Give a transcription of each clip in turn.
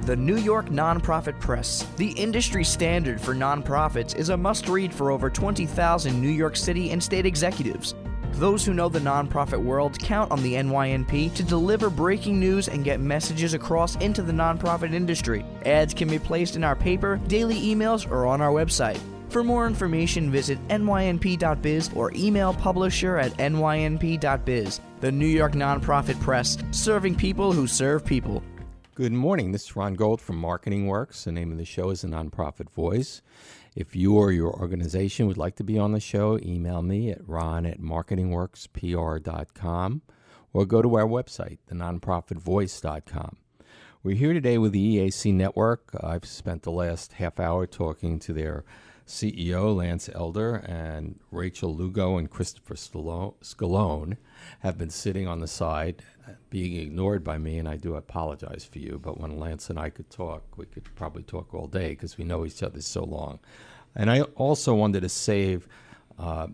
The New York Nonprofit Press, the industry standard for nonprofits, is a must-read for over 20,000 New York City and state executives. Those who know the nonprofit world count on the NYNP to deliver breaking news and get messages across into the nonprofit industry. Ads can be placed in our paper, daily emails, or on our website. For more information, visit nynp.biz or email publisher@nynp.biz. The New York Nonprofit Press, serving people who serve people. Good morning. This is Ron Gold from Marketing Works. The name of the show is The Nonprofit Voice. If you or your organization would like to be on the show, email me at ron@marketingworkspr.com or go to our website, thenonprofitvoice.com. We're here today with the EAC Network. I've spent the last half hour talking to their CEO, Lance Elder, and Rachel Lugo and Christopher Scalone have been sitting on the side, being ignored by me, and I do apologize for you, but when Lance and I could talk, we could probably talk all day because we know each other so long. And I also wanted to save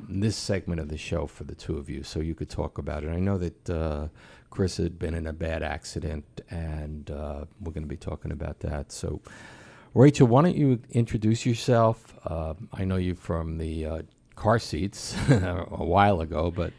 this segment of the show for the two of you so you could talk about it. I know that Chris had been in a bad accident, and we're going to be talking about that. So, Rachel, why don't you introduce yourself? I know you from the car seats a while ago, but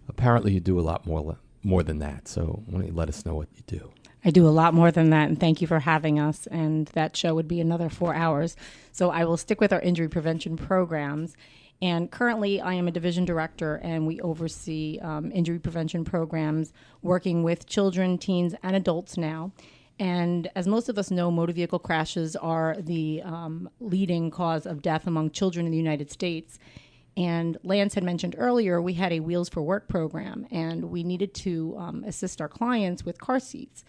apparently you do a lot more than that. So why don't you let us know what you do? I do a lot more than that, and thank you for having us. And that show would be another 4 hours. So I will stick with our injury prevention programs. And currently, I am a division director, and we oversee injury prevention programs working with children, teens, and adults now. And as most of us know, motor vehicle crashes are the leading cause of death among children in the United States. And Lance had mentioned earlier, we had a Wheels for Work program, and we needed to assist our clients with car seats.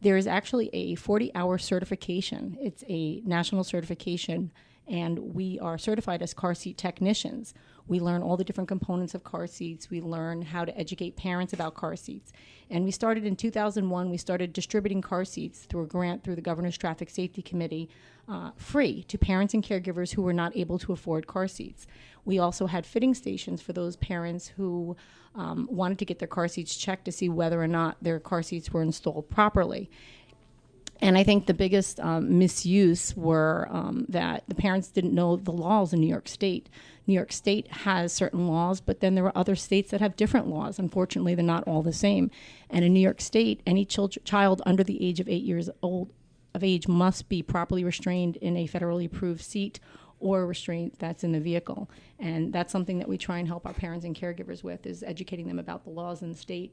There is actually a 40-hour certification. It's a national certification, and we are certified as car seat technicians. We learn all the different components of car seats. We learn how to educate parents about car seats. And we started in 2001. We started distributing car seats through a grant through the Governor's Traffic Safety Committee, free to parents and caregivers who were not able to afford car seats. We also had fitting stations for those parents who wanted to get their car seats checked to see whether or not their car seats were installed properly. And I think the biggest misuse were that the parents didn't know the laws in New York State. New York State has certain laws, but then there are other states that have different laws. Unfortunately, they're not all the same. And in New York State, any child under the age of 8 years of age must be properly restrained in a federally approved seat or restraint that's in the vehicle. And that's something that we try and help our parents and caregivers with, is educating them about the laws in the state.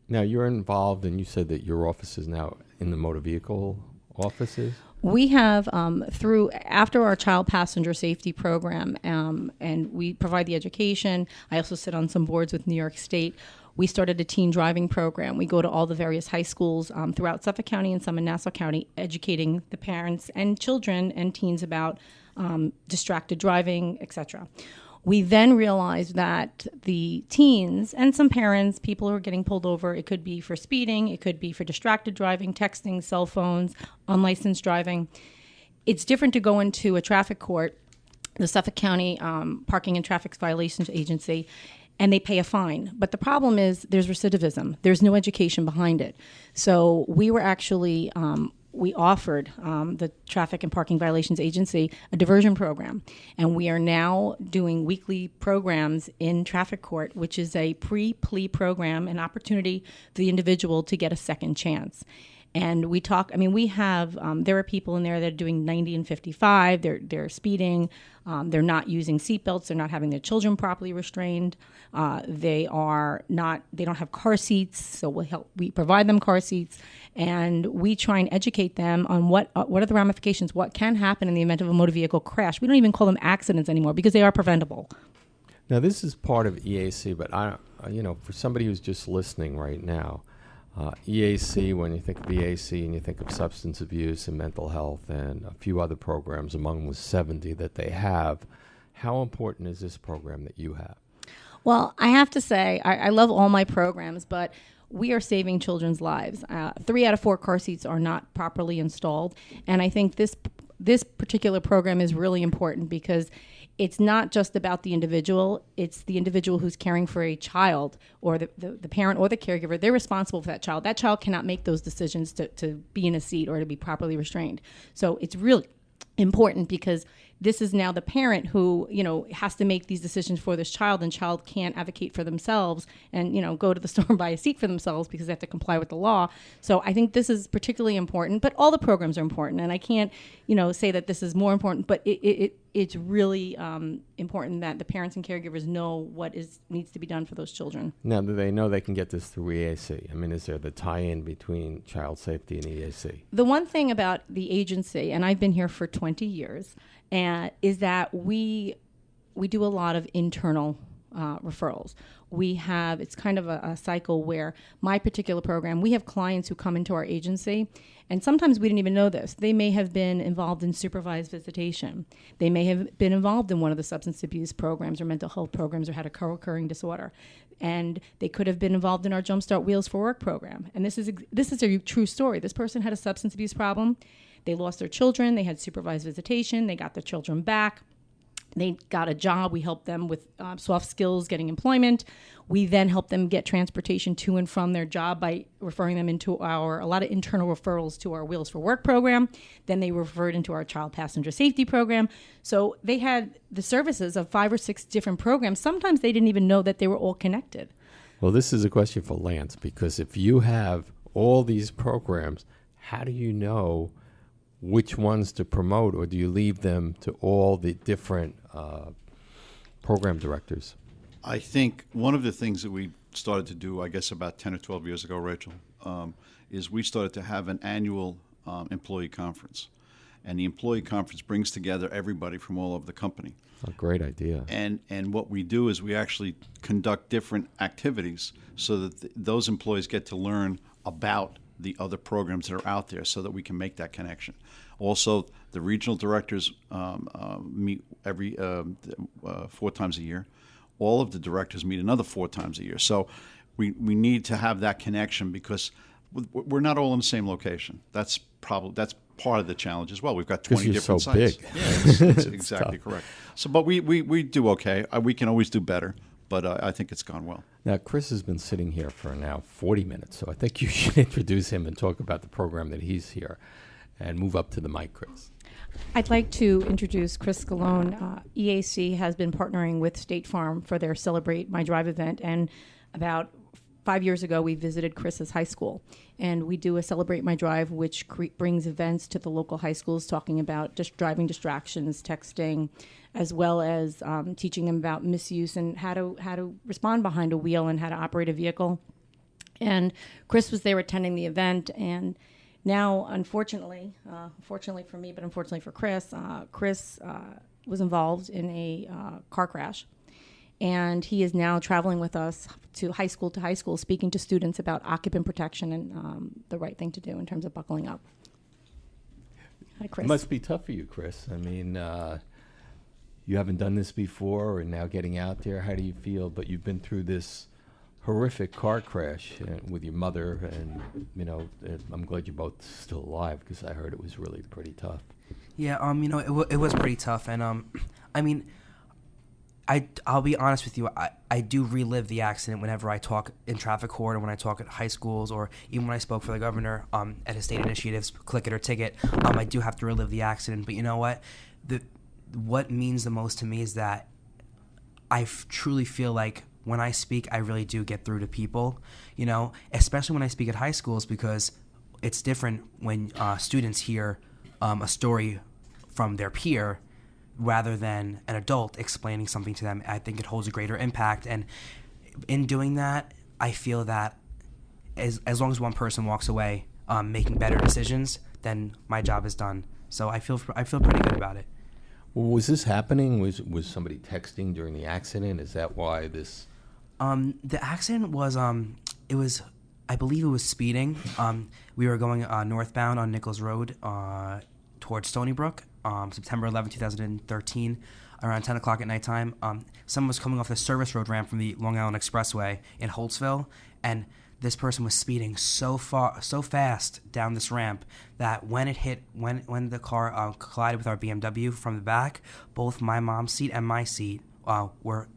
Now, you're involved, and you said that your office is now in the motor vehicle offices? We have, after our child passenger safety program, and we provide the education. I also sit on some boards with New York State. We started a teen driving program. We go to all the various high schools throughout Suffolk County and some in Nassau County, educating the parents and children and teens about distracted driving, etc. We then realized that the teens and some parents, people who are getting pulled over, it could be for speeding, it could be for distracted driving, texting, cell phones, unlicensed driving. It's different to go into a traffic court, the Suffolk County Parking and Traffic Violations Agency, and they pay a fine. But the problem is there's recidivism. There's no education behind it. So we were actually... we offered the Traffic and Parking Violations Agency a diversion program, and we are now doing weekly programs in traffic court, which is a pre-plea program, an opportunity for the individual to get a second chance. And we have, there are people in there that are doing 90 and 55, they're speeding, they're not using seatbelts, they're not having their children properly restrained, they don't have car seats, so we provide them car seats, and we try and educate them on what are the ramifications, what can happen in the event of a motor vehicle crash. We don't even call them accidents anymore because they are preventable. Now, this is part of EAC, but for somebody who's just listening right now, EAC, when you think of EAC and you think of substance abuse and mental health and a few other programs among the 70 that they have, how important is this program that you have? Well, I have to say, I love all my programs, but we are saving children's lives. 3 out of 4 car seats are not properly installed, and I think this particular program is really important because it's not just about the individual. It's the individual who's caring for a child, or the parent or the caregiver. They're responsible for that child. That child cannot make those decisions to be in a seat or to be properly restrained. So it's really important, because this is now the parent who, has to make these decisions for this child, and child can't advocate for themselves and, go to the store and buy a seat for themselves because they have to comply with the law. So I think this is particularly important, but all the programs are important. And I can't, say that this is more important, but it's really important that the parents and caregivers know what needs to be done for those children. Now, do they know they can get this through EAC? I mean, is there the tie-in between child safety and EAC? The one thing about the agency, and I've been here for 20 years, is that we do a lot of internal referrals. It's kind of a cycle where my particular program, we have clients who come into our agency, and sometimes we didn't even know this. They may have been involved in supervised visitation. They may have been involved in one of the substance abuse programs or mental health programs, or had a co-occurring disorder. And they could have been involved in our Jumpstart Wheels for Work program. And this is a true story. This person had a substance abuse problem. They lost their children. They had supervised visitation. They got their children back. They got a job. We helped them with soft skills, getting employment. We then helped them get transportation to and from their job by referring them into a lot of internal referrals to our Wheels for Work program. Then they referred into our child passenger safety program. So they had the services of 5 or 6 different programs. Sometimes they didn't even know that they were all connected. Well, this is a question for Lance, because if you have all these programs, how do you know which ones to promote, or do you leave them to all the different program directors? I think one of the things that we started to do, I guess about 10 or 12 years ago, Rachel, is we started to have an annual employee conference. And the employee conference brings together everybody from all over the company. A great idea. And what we do is we actually conduct different activities so that those employees get to learn about the other programs that are out there, so that we can make that connection. Also, the regional directors meet every 4 times a year. All of the directors meet another 4 times a year. So we need to have that connection, because we're not all in the same location. That's part of the challenge as well. We've got 20 different so sites. Big. Yeah, it's exactly correct. So, but we do okay. We can always do better, but I think it's gone well. Now, Chris has been sitting here for now 40 minutes, so I think you should introduce him and talk about the program that he's here, and move up to the mic, Chris. I'd like to introduce Chris Scalone. EAC has been partnering with State Farm for their Celebrate My Drive event, and about 5 years ago, we visited Chris's high school, and we do a Celebrate My Drive, which brings events to the local high schools talking about just driving distractions, texting, as well as teaching them about misuse and how to respond behind a wheel and how to operate a vehicle. And Chris was there attending the event, and now, unfortunately, fortunately for me, but unfortunately for Chris, Chris was involved in a car crash. And he is now traveling with us to high school, speaking to students about occupant protection and the right thing to do in terms of buckling up. Hi, Chris. It must be tough for you, Chris. I mean, you haven't done this before, and now getting out there, how do you feel? But you've been through this horrific car crash with your mother, and, I'm glad you're both still alive, because I heard it was really pretty tough. Yeah, it was pretty tough, and I'll be honest with you. I do relive the accident whenever I talk in traffic court, or when I talk at high schools, or even when I spoke for the governor at his state initiatives, Click It or Ticket. I do have to relive the accident. But you know what? What means the most to me is that I truly feel like when I speak, I really do get through to people. Especially when I speak at high schools, because it's different when students hear a story from their peer rather than an adult explaining something to them. I think it holds a greater impact, and in doing that, I feel that as long as one person walks away making better decisions, then my job is done. So I feel pretty good about it. Well, was this happening? Was somebody texting during the accident? Is that why this? The accident was I believe it was speeding. We were going northbound on Nichols Road towards Stony Brook. September 11, 2013, around 10 o'clock at nighttime. Someone was coming off the service road ramp from the Long Island Expressway in Holtzville, and this person was speeding so fast down this ramp that when the car collided with our BMW from the back, both my mom's seat and my seat were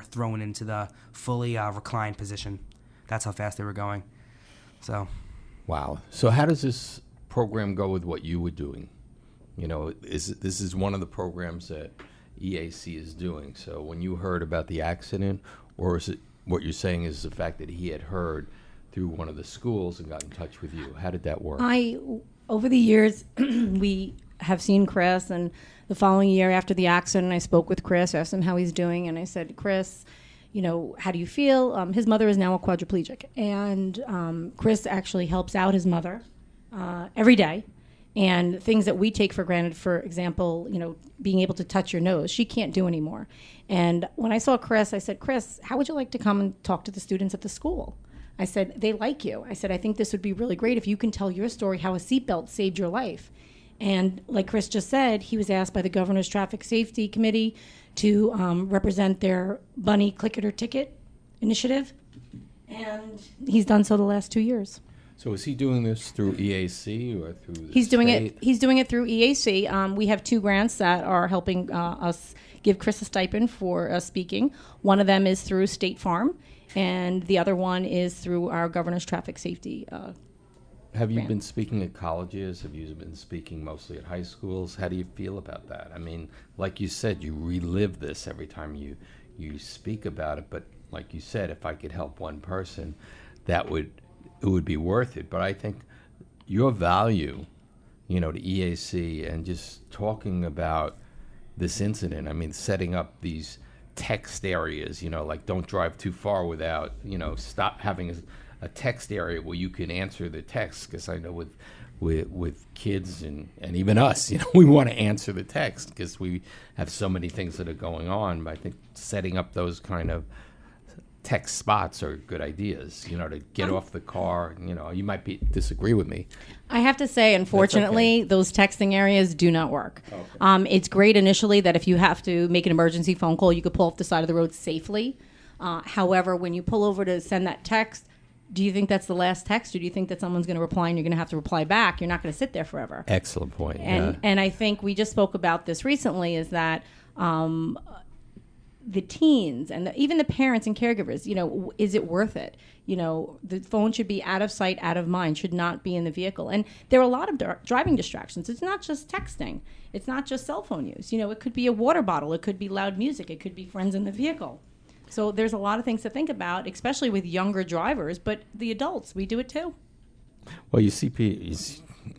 thrown into the fully reclined position. That's how fast they were going. So, wow. So how does this program go with what you were doing? You know, this is one of the programs that EAC is doing. So when you heard about the accident, or is it what you're saying is the fact that he had heard through one of the schools and got in touch with you? How did that work? Over the years, we have seen Chris, and the following year after the accident, I spoke with Chris, asked him how he's doing, and I said, Chris, you know, how do you feel? His mother is now a quadriplegic, and Chris actually helps out his mother every day. And things that we take for granted, for example, you know, being able to touch your nose, she can't do anymore. And when I saw Chris, I said, Chris, how would you like to come and talk to the students at the school? I said, they like you. I said, I think this would be really great if you can tell your story, how a seatbelt saved your life. And like Chris just said, he was asked by the Governor's Traffic Safety Committee to represent their Bunny Click It or Ticket initiative. And he's done so the last 2 years. So is he doing this through EAC or through the He's doing state? it. He's doing it through EAC. We have 2 grants that are helping us give Chris a stipend for speaking. One of them is through State Farm, and the other one is through our Governor's Traffic Safety. Have you grant. been speaking at colleges? Have you been speaking mostly at high schools? How do you feel about that? I mean, like you said, you relive this every time you speak about it. But like you said, if I could help one person, it would be worth it. But I think your value, you know, to EAC and just talking about this incident, I mean, setting up these text areas, you know, like don't drive too far without, you know, stop having a text area where you can answer the text. Because I know with kids and even us, you know, we want to answer the text because we have so many things that are going on. But I think setting up those kind of text spots are good ideas, you know, to get off the car. You know, you might disagree with me. I have to say, unfortunately, those texting areas do not work. Okay. It's great initially that if you have to make an emergency phone call, you could pull off the side of the road safely. However, when you pull over to send that text, do you think that's the last text, or do you think that someone's going to reply and you're going to have to reply back? You're not going to sit there forever. Excellent point. And I think we just spoke about this recently, is that the teens and even the parents and caregivers, you know, is it worth it? You know, the phone should be out of sight, out of mind, should not be in the vehicle. And there are a lot of driving distractions. It's not just texting. It's not just cell phone use. You know, it could be a water bottle. It could be loud music. It could be friends in the vehicle. So there's a lot of things to think about, especially with younger drivers, but the adults, we do it too. Well,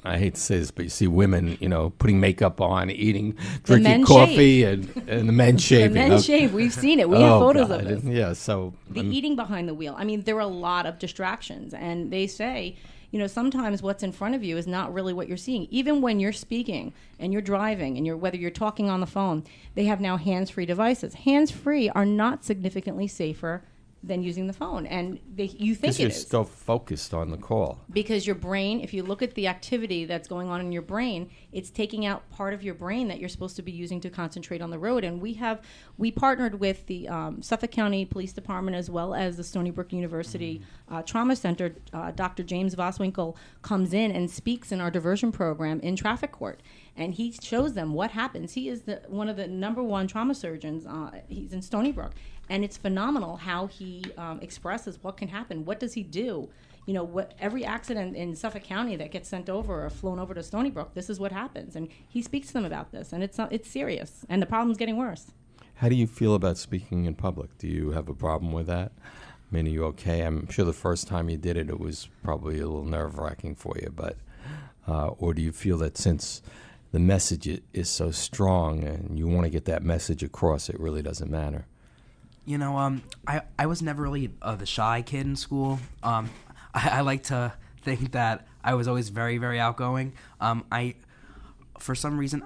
I hate to say this, but you see women, you know, putting makeup on, drinking coffee, and the men shaving. The men shave. We've seen it. We have photos of this. Yeah, so the eating behind the wheel. I mean, there are a lot of distractions, and they say, you know, sometimes what's in front of you is not really what you're seeing. Even when you're speaking and you're driving and whether you're talking on the phone, they have now hands-free devices. Hands-free are not significantly safer than using the phone, and you think it is. Because you're still focused on the call. Because your brain, if you look at the activity that's going on in your brain, it's taking out part of your brain that you're supposed to be using to concentrate on the road. And we partnered with the Suffolk County Police Department as well as the Stony Brook University Trauma Center. Dr. James Voswinkle comes in and speaks in our diversion program in traffic court. And he shows them what happens. He is one of the #1 trauma surgeons. He's in Stony Brook. And it's phenomenal how he expresses what can happen. What does he do? You know, every accident in Suffolk County that gets sent over or flown over to Stony Brook, this is what happens. And he speaks to them about this. And it's serious. And the problem's getting worse. How do you feel about speaking in public? Do you have a problem with that? I mean, are you okay? I'm sure the first time you did it, it was probably a little nerve-wracking for you. But or do you feel that since the message is so strong and you want to get that message across, it really doesn't matter? You know, I was never really the shy kid in school. I like to think that I was always very, very outgoing. For some reason,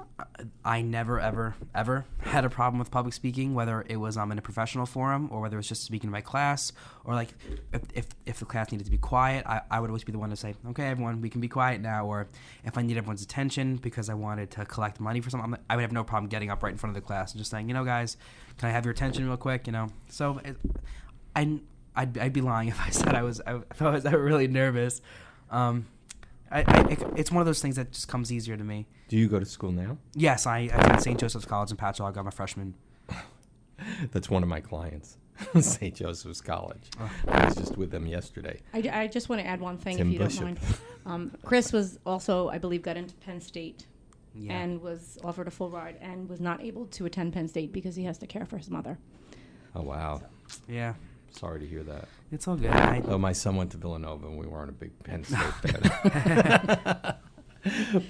I never, ever had a problem with public speaking, whether it was in a professional forum or whether it was just speaking to my class, or like if the class needed to be quiet, I would always be the one to say, okay, everyone, we can be quiet now. Or if I needed everyone's attention because I wanted to collect money for something, I would have no problem getting up right in front of the class and just saying, you know, guys, can I have your attention real quick? You know, so I'd be lying if I said if I was ever really nervous. It's one of those things that just comes easier to me. Do you go to school now? Yes, I attend St. Joseph's College in Patchogue. I'm a freshman. That's one of my clients, St. Joseph's College. I was just with them yesterday. I just want to add one thing, Tim if you Bishop. don't mind. Chris was also, I believe, got into Penn State Yeah. and was offered a full ride and was not able to attend Penn State because he has to care for his mother. Oh, wow. Yeah. Sorry to hear that. It's all good. Oh, my son went to Villanova, and we weren't a big Penn State fan.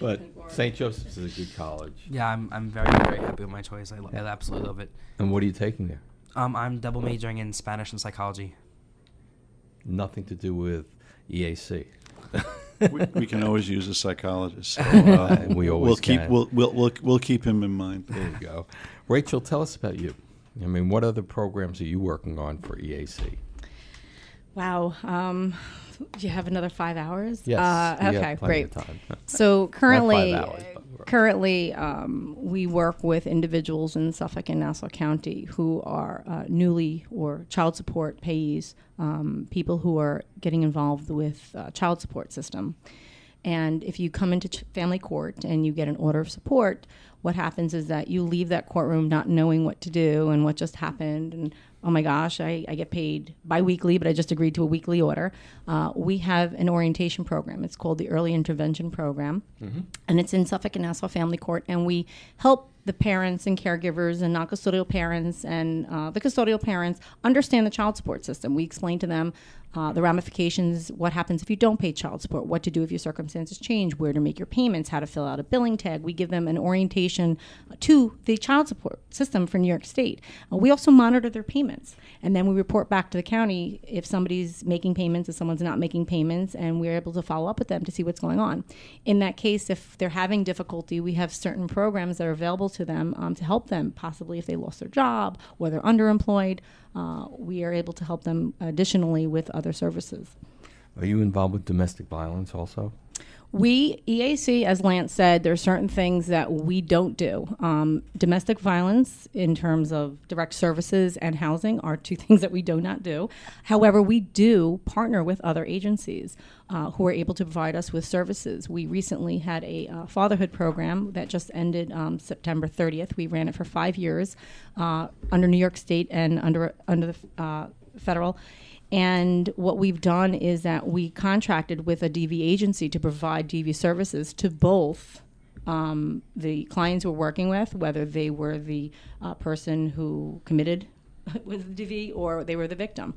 But St. Joseph's is a good college. Yeah, I'm very, very happy with my choice. I absolutely love it. And what are you taking there? I'm double majoring in Spanish and psychology. Nothing to do with EAC. We can always use a psychologist. So, We always can. We'll keep him in mind. There you go. Rachel, tell us about you. I mean, what other programs are you working on for EAC? Wow. Do you have another 5 hours? Yes. we have Okay, plenty great. of time. So currently, Not 5 hours, but we work with individuals in Suffolk and Nassau County who are newly or child support payees, people who are getting involved with child support system. And if you come into family court and you get an order of support, what happens is that you leave that courtroom not knowing what to do and what just happened. And oh my gosh, I get paid biweekly, but I just agreed to a weekly order. We have an orientation program. It's called the Early Intervention Program. And it's in Suffolk and Nassau Family Court. And we help the parents and caregivers and non-custodial parents and the custodial parents understand the child support system. We explain to them the ramifications, what happens if you don't pay child support, what to do if your circumstances change, where to make your payments, how to fill out a billing tag. We give them an orientation to the child support system for New York State. We also monitor their payments. And then we report back to the county if somebody's making payments, if someone's not making payments, and we're able to follow up with them to see what's going on. In that case, if they're having difficulty, we have certain programs that are available to them to help them, possibly if they lost their job or they're underemployed. We are able to help them additionally with other services. Are you involved with domestic violence also? We, EAC, as Lance said, there are certain things that we don't do. Domestic violence, in terms of direct services and housing, are two things that we do not do. However, we do partner with other agencies who are able to provide us with services. We recently had a fatherhood program that just ended September 30th. We ran it for 5 years under New York State and under the federal. And what we've done is that we contracted with a DV agency to provide DV services to both the clients we're working with, whether they were the person who committed with DV or they were the victim.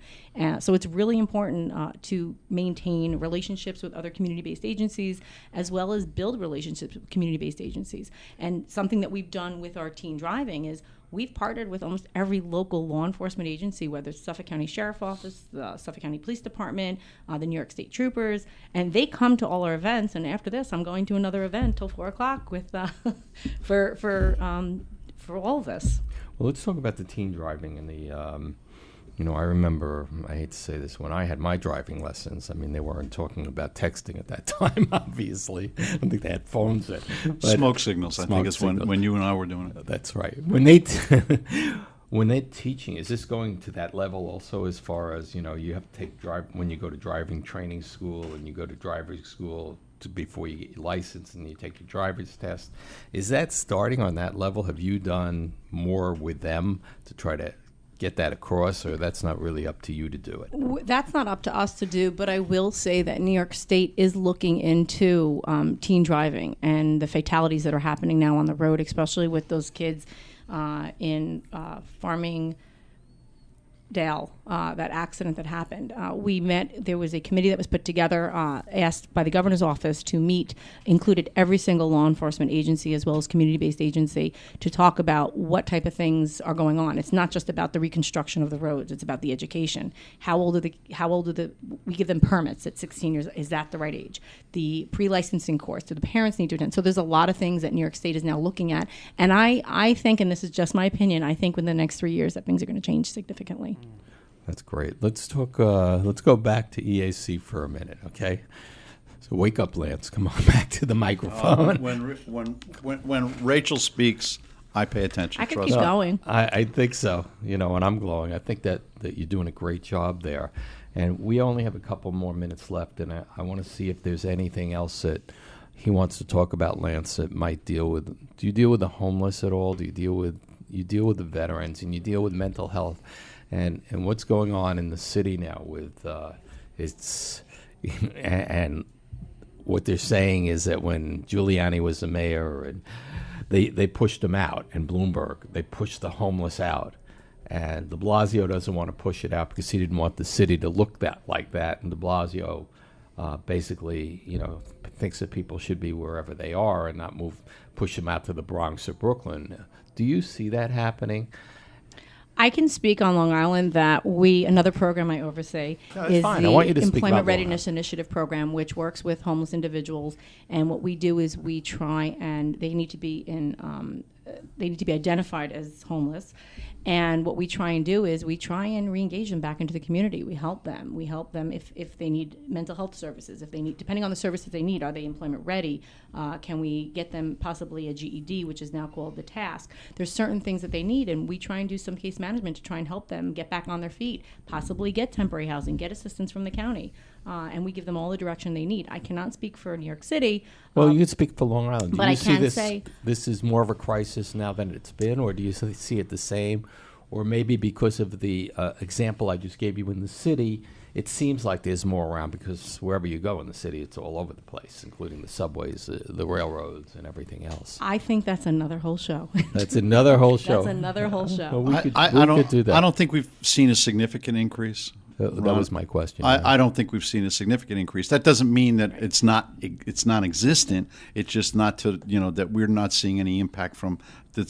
So it's really important to maintain relationships with other community-based agencies as well as build relationships with community-based agencies. And something that we've done with our teen driving is we've partnered with almost every local law enforcement agency, whether it's Suffolk County Sheriff Office, the Suffolk County Police Department, the New York State Troopers, and they come to all our events. And after this, I'm going to another event till 4 o'clock with for all of this. Well, let's talk about the teen driving and the, I remember, I hate to say this, when I had my driving lessons, I mean, they weren't talking about texting at that time, obviously. I don't think they had phones then. Smoke signals, I think, is when you and I were doing it. That's right. When they're teaching, is this going to that level also as far as, you have to take when you go to driving training school and you go to driving school before you get your license and you take your driver's test? Is that starting on that level? Have you done more with them to try to get that across, or that's not really up to you to do it? That's not up to us to do, but I will say that New York State is looking into teen driving and the fatalities that are happening now on the road, especially with those kids in Farmingdale, that accident that happened. There was a committee that was put together, asked by the governor's office to meet, included every single law enforcement agency as well as community-based agency to talk about what type of things are going on. It's not just about the reconstruction of the roads, it's about the education. How old are we give them permits at 16 years, is that the right age? The pre-licensing course, do the parents need to attend? So there's a lot of things that New York State is now looking at, and I think, and this is just my opinion, I think within the next 3 years that things are going to change significantly. That's great. Let's talk. Let's go back to EAC for a minute, okay? So wake up, Lance. Come on back to the microphone. When Rachel speaks, I pay attention. I could trust keep me. going. I think so. You know, and I'm glowing. I think that you're doing a great job there. And we only have a couple more minutes left, and I want to see if there's anything else that he wants to talk about, Lance, that might deal with. Do you deal with the homeless at all? Do you deal with the veterans, and you deal with mental health, and what's going on in the city now with it's and what they're saying is that when Giuliani was the mayor and they pushed him out, and Bloomberg, they pushed the homeless out. And de Blasio doesn't want to push it out because he didn't want the city to look like that. And de Blasio basically, thinks that people should be wherever they are and not push them out to the Bronx or Brooklyn. Do you see that happening? I can speak on Long Island that another program I oversee is fine. I want you to the speak about Employment Long Readiness Initiative program, which works with homeless individuals. And what we do is we try, and they need to be identified as homeless. And what we try and do is we try and re-engage them back into the community. We help them. We help them if they need mental health services, if they need, depending on the services they need, are they employment ready? Can we get them possibly a GED, which is now called the TASK? There's certain things that they need, and we try and do some case management to try and help them get back on their feet, possibly get temporary housing, get assistance from the county. And we give them all the direction they need. I cannot speak for New York City. Well, you can speak for Long Island. Do but you I see can say this is more of a crisis now than it's been, or do you see it the same? Or maybe because of the example I just gave you in the city, it seems like there's more around because wherever you go in the city, it's all over the place, including the subways, the railroads, and everything else. I think that's another whole show. That's another whole show. That's another whole show. Well, we could do that. I don't think we've seen a significant increase. That was my question. I don't think we've seen a significant increase. That doesn't mean that it's non-existent. It's just not that we're not seeing any impact from the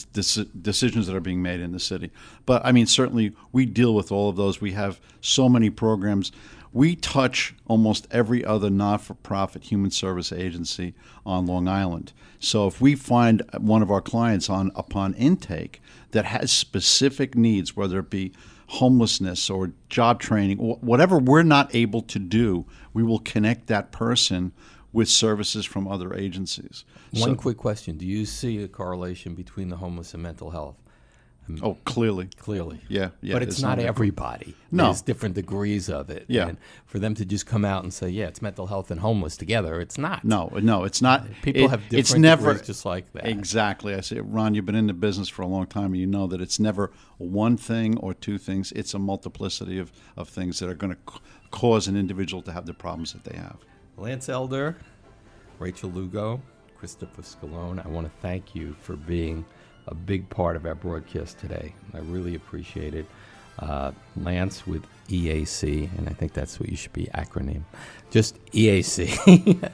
decisions that are being made in the city. But I mean, certainly we deal with all of those. We have so many programs. We touch almost every other not-for-profit human service agency on Long Island. So if we find one of our clients upon intake that has specific needs, whether it be homelessness or job training, or whatever we're not able to do, we will connect that person with services from other agencies. One quick question. Do you see a correlation between the homeless and mental health? Oh, clearly. Clearly. Yeah. But it's not everybody. No. There's different degrees of it. Yeah. And for them to just come out and say, yeah, it's mental health and homeless together, it's not. No, it's not. People have different it's never, degrees just like that. Exactly. I say, Ron, you've been in the business for a long time, and you know that it's never one thing or two things. It's a multiplicity of things that are going to cause an individual to have the problems that they have. Lance Elder, Rachel Lugo, Christopher Scalone, I want to thank you for being a big part of our broadcast today. I really appreciate it. Lance with EAC, and I think that's what you should be acronym. Just EAC.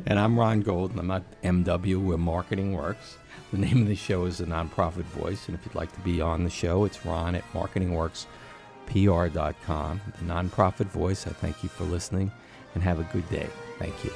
And I'm Ron Gold, and I'm at MW, where marketing works. The name of the show is The Nonprofit Voice, and if you'd like to be on the show, it's Ron at marketingworkspr.com. The Nonprofit Voice, I thank you for listening, and have a good day. Thank you.